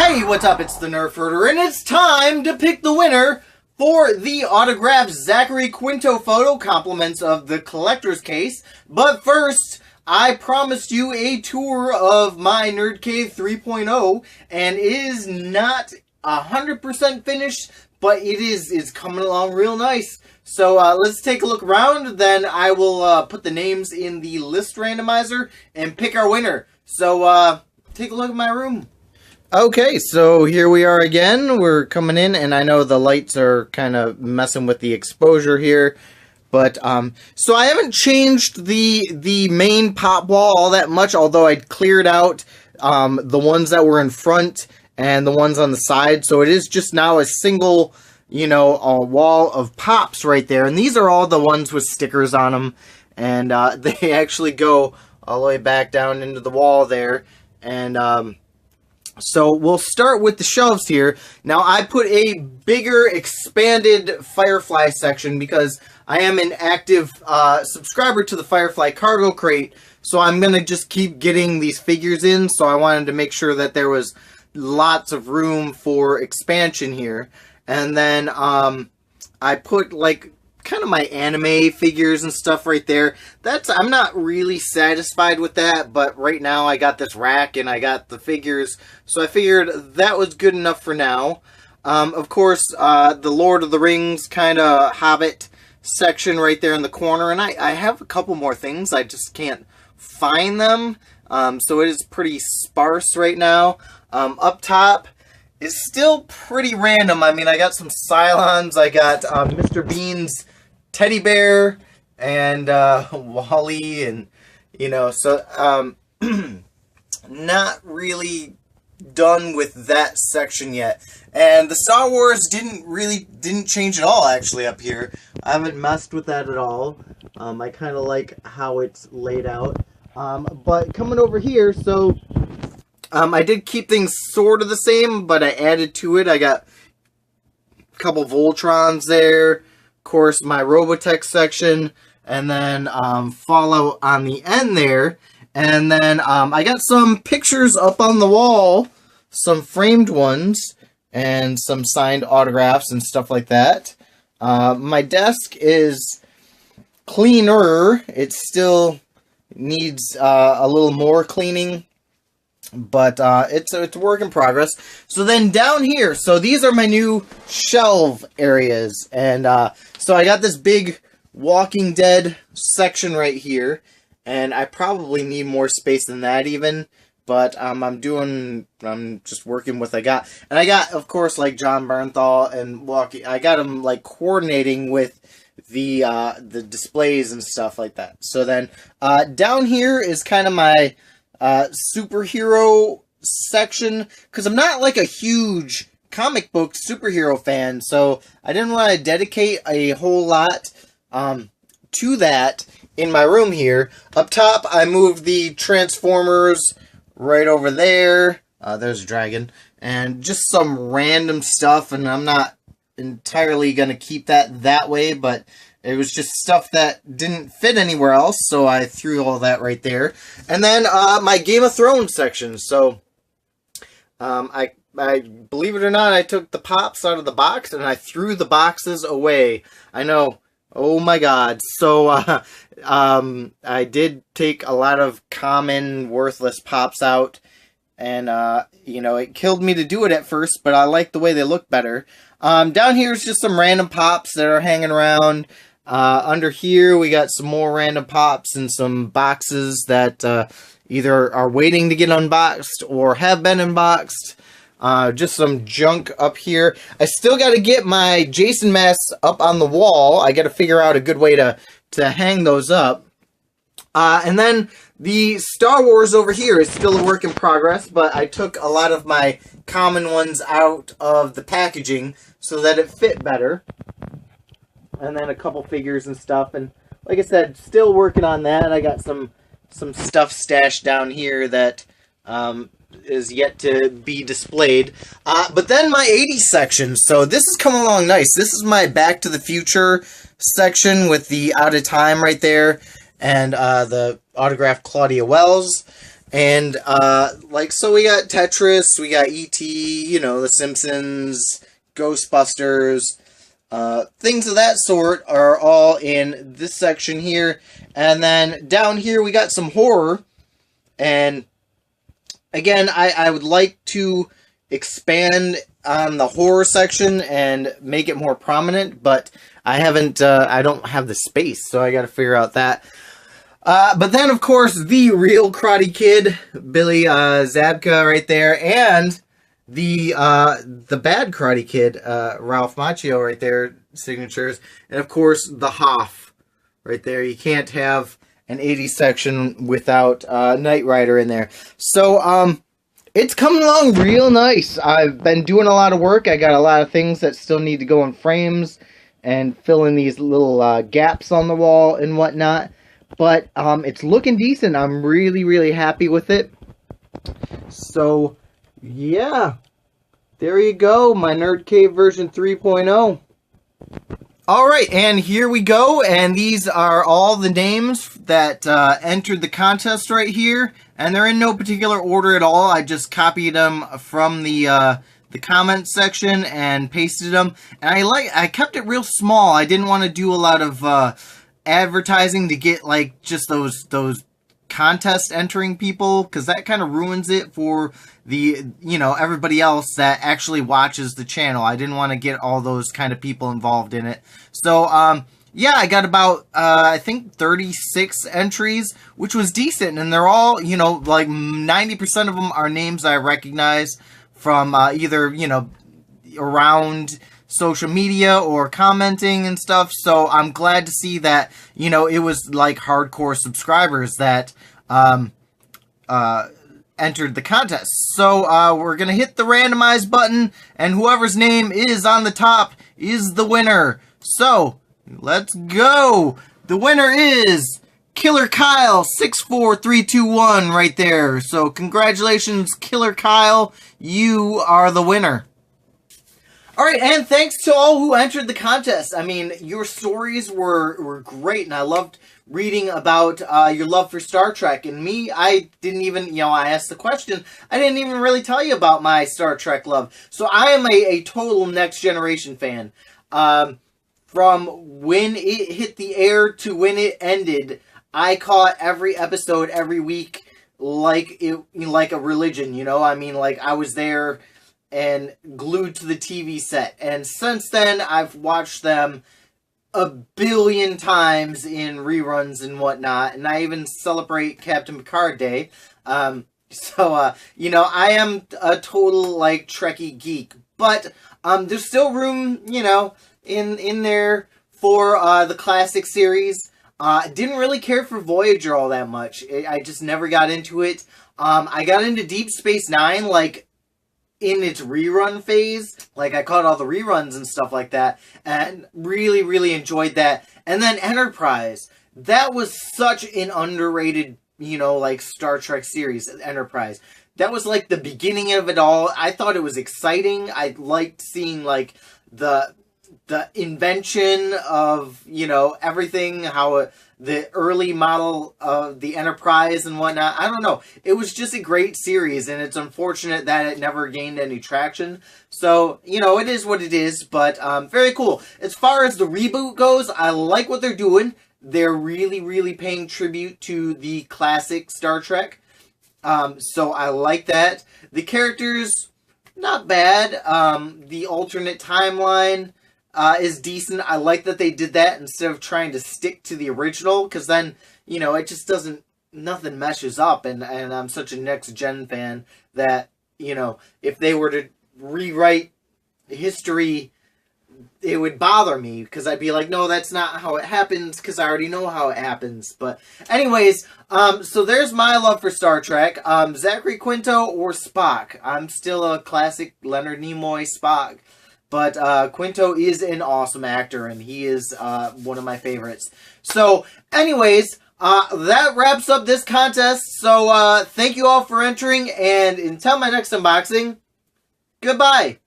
Hey, what's up? It's the Nerf Herder, and it's time to pick the winner for the autographed Zachary Quinto photo, compliments of the collector's case. But first, I promised you a tour of my Nerd Cave 3.0, and it is not 100% finished, but it's coming along real nice. So let's take a look around, then I will put the names in the list randomizer and pick our winner. So take a look at my room. Okay, so here we are again. We're coming in, and I know the lights are kind of messing with the exposure here. But, so I haven't changed the main pop wall all that much, although I cleared out the ones that were in front and the ones on the side. So it is just now a single, a wall of pops right there. And these are all the ones with stickers on them. And they actually go all the way back down into the wall there. And, so we'll start with the shelves here. Now I put a bigger expanded Firefly section because I am an active subscriber to the Firefly Cargo Crate. So I'm going to just keep getting these figures in. So I wanted to make sure that there was lots of room for expansion here. And then I put like kind of my anime figures and stuff right there. I'm not really satisfied with that, but right now I got this rack and I got the figures, so I figured that was good enough for now. Of course, the Lord of the Rings kind of Hobbit section right there in the corner, and I have a couple more things, I just can't find them, so it is pretty sparse right now. Up top is still pretty random. I mean, I got some Cylons, I got Mr. Bean's teddy bear, and Wally, and, so, not really done with that section yet. And the Star Wars didn't change at all, actually, up here. I haven't messed with that at all. I kind of like how it's laid out. But coming over here, so, I did keep things sort of the same, but I added to it. I got a couple Voltrons there. Of course, my Robotech section, and then Fallout on the end there, and then I got some pictures up on the wall, some framed ones, and some signed autographs and stuff like that. My desk is cleaner. It still needs a little more cleaning, but it's a work in progress. So then down here, so these are my new shelf areas, and so I got this big Walking Dead section right here, and I probably need more space than that even, but I'm just working with what I got. And I got, of course, like John Bernthal and I got them like coordinating with the displays and stuff like that. So then down here is kind of my superhero section, because I'm not like a huge comic book superhero fan, so I didn't want to dedicate a whole lot to that in my room here. Up top, I moved the Transformers right over there. There's a dragon, and just some random stuff, and I'm not entirely going to keep that way, but it was just stuff that didn't fit anywhere else, so I threw all that right there. And then my Game of Thrones section. So I believe it or not, I took the pops out of the box and I threw the boxes away. I know. Oh my God. So I did take a lot of common, worthless pops out, and it killed me to do it at first, but I like the way they look better. Down here is just some random pops that are hanging around. Under here, we got some more random pops and some boxes that either are waiting to get unboxed or have been unboxed. Just some junk up here. I still got to get my Jason masks up on the wall. I got to figure out a good way to hang those up. And then the Star Wars over here is still a work in progress, but I took a lot of my common ones out of the packaging so that it fit better. And then a couple figures and stuff, and like I said, still working on that. I got some stuff stashed down here that is yet to be displayed. But then my 80s section, so this is coming along nice. This is my Back to the Future section with the Out of Time right there, and the autographed Claudia Wells. And, like, so we got Tetris, we got E.T., you know, The Simpsons, Ghostbusters, things of that sort are all in this section here. And then down here we got some horror. And, again, I would like to expand on the horror section and make it more prominent, but I don't have the space, so I gotta figure out that. But then, of course, the real Karate Kid, Billy Zabka right there, and the bad Karate Kid, Ralph Macchio right there, signatures, and of course, the Hoff right there. You can't have an 80s section without Knight Rider in there. So, it's coming along real nice. I've been doing a lot of work. I got a lot of things that still need to go in frames and fill in these little gaps on the wall and whatnot. But it's looking decent. I'm really, really happy with it. So, yeah. There you go. My Nerd Cave version 3.0. Alright, and here we go. And these are all the names that entered the contest right here. And they're in no particular order at all. I just copied them from the comments section and pasted them. And I kept it real small. I didn't want to do a lot of advertising to get like just those contest entering people, because that kind of ruins it for the, you know, everybody else that actually watches the channel. I didn't want to get all those kind of people involved in it. So yeah, I got about I think 36 entries, which was decent, and they're all, you know, like 90% of them are names I recognize from either, you know, around social media or commenting and stuff. So I'm glad to see that, you know, it was like hardcore subscribers that entered the contest. So we're gonna hit the randomize button, and whoever's name is on the top is the winner. So let's go. The winner is Killer Kyle 64321 right there. So congratulations, Killer Kyle. You are the winner. Alright, and thanks to all who entered the contest. I mean, your stories were great, and I loved reading about your love for Star Trek. And me, I didn't even, you know, I asked the question, I didn't even really tell you about my Star Trek love. So I am a total Next Generation fan. From when it hit the air to when it ended, I caught every episode every week like a religion, you know? I mean, like, I was there and glued to the TV set. And since then, I've watched them a billion times in reruns and whatnot. And I even celebrate Captain Picard Day. So, you know, I am a total, like, Trekkie geek. But there's still room, you know, in there for the classic series. Didn't really care for Voyager all that much. I just never got into it. I got into Deep Space Nine, like, in its rerun phase. Like, I caught all the reruns and stuff like that, and really, really enjoyed that. And then Enterprise. That was such an underrated, you know, like, Star Trek series, Enterprise. That was, like, the beginning of it all. I thought it was exciting. I liked seeing, like, the invention of, you know, everything, how the early model of the Enterprise and whatnot. I don't know. It was just a great series, and it's unfortunate that it never gained any traction. So, you know, it is what it is, but very cool. As far as the reboot goes, I like what they're doing. They're really, really paying tribute to the classic Star Trek. So I like that. The characters, not bad. The alternate timeline is decent. I like that they did that instead of trying to stick to the original, because then, you know, it just doesn't, nothing meshes up, and I'm such a next-gen fan that, you know, if they were to rewrite history, it would bother me, because I'd be like, no, that's not how it happens, because I already know how it happens. But anyways, so there's my love for Star Trek. Zachary, Quinto, or Spock. I'm still a classic Leonard Nimoy Spock. But Quinto is an awesome actor, and he is one of my favorites. So, anyways, that wraps up this contest. So, thank you all for entering, and until my next unboxing, goodbye!